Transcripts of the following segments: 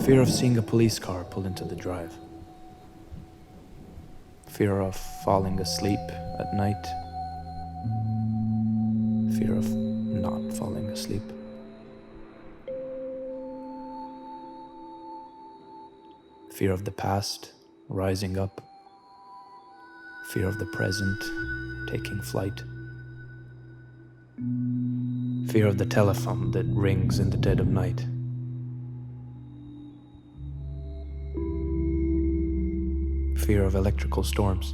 Fear of seeing a police car pull into the drive. Fear of falling asleep at night. Fear of not falling asleep. Fear of the past rising up. Fear of the present taking flight. Fear of the telephone that rings in the dead of night. Fear of electrical storms.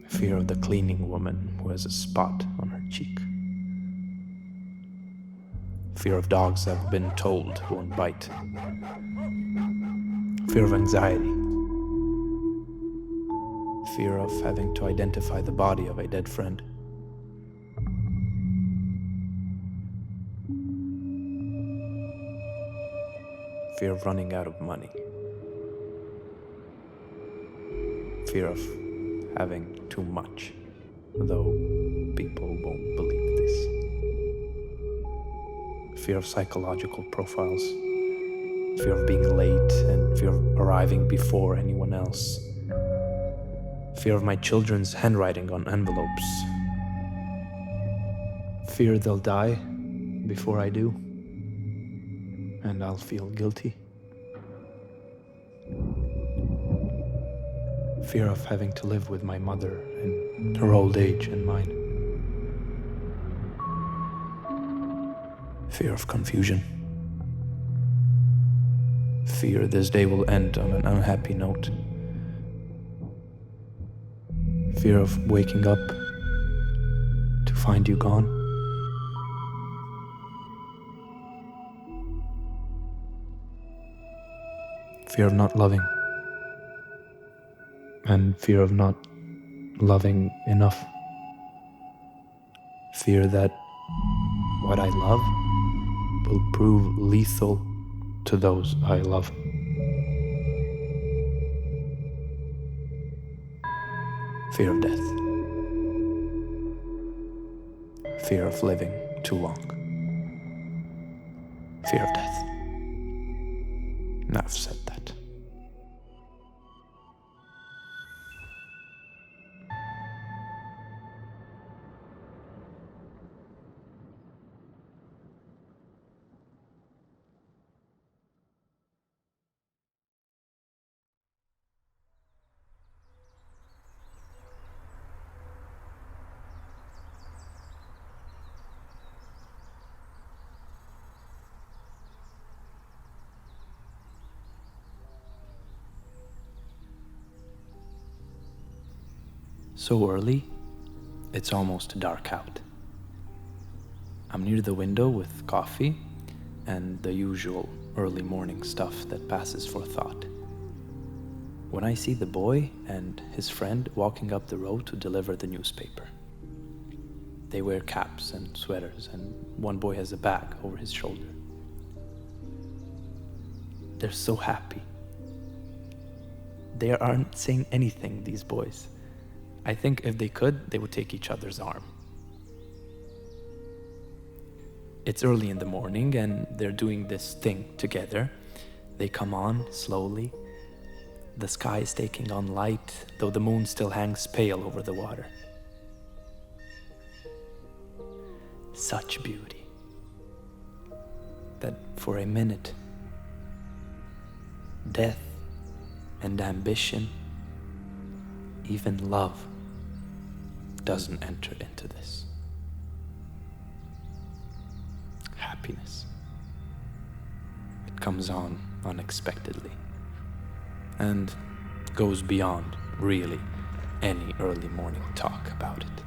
Fear of the cleaning woman who has a spot on her cheek. Fear of dogs I've been told won't bite. Fear of anxiety. Fear of having to identify the body of a dead friend. Fear of running out of money. Fear of having too much, though people won't believe this. Fear of psychological profiles. Fear of being late and fear of arriving before anyone else. Fear of my children's handwriting on envelopes. Fear they'll die before I do, and I'll feel guilty. Fear of having to live with my mother in her old age and mine. Fear of confusion. Fear this day will end on an unhappy note. Fear of waking up to find you gone. Fear of not loving. And fear of not loving enough. Fear that what I love will prove lethal to those I love. Fear of death. Fear of living too long. Fear of death. I've said that. So early, it's almost dark out. I'm near the window with coffee and the usual early morning stuff that passes for thought, when I see the boy and his friend walking up the road to deliver the newspaper. They wear caps and sweaters, and one boy has a bag over his shoulder. They're so happy. They aren't saying anything, these boys. I think if they could, they would take each other's arm. It's early in the morning and they're doing this thing together. They come on slowly. The sky is taking on light, though the moon still hangs pale over the water. Such beauty that for a minute, death and ambition, even love, doesn't enter into this. Happiness. It comes on unexpectedly and goes beyond, really, any early morning talk about it.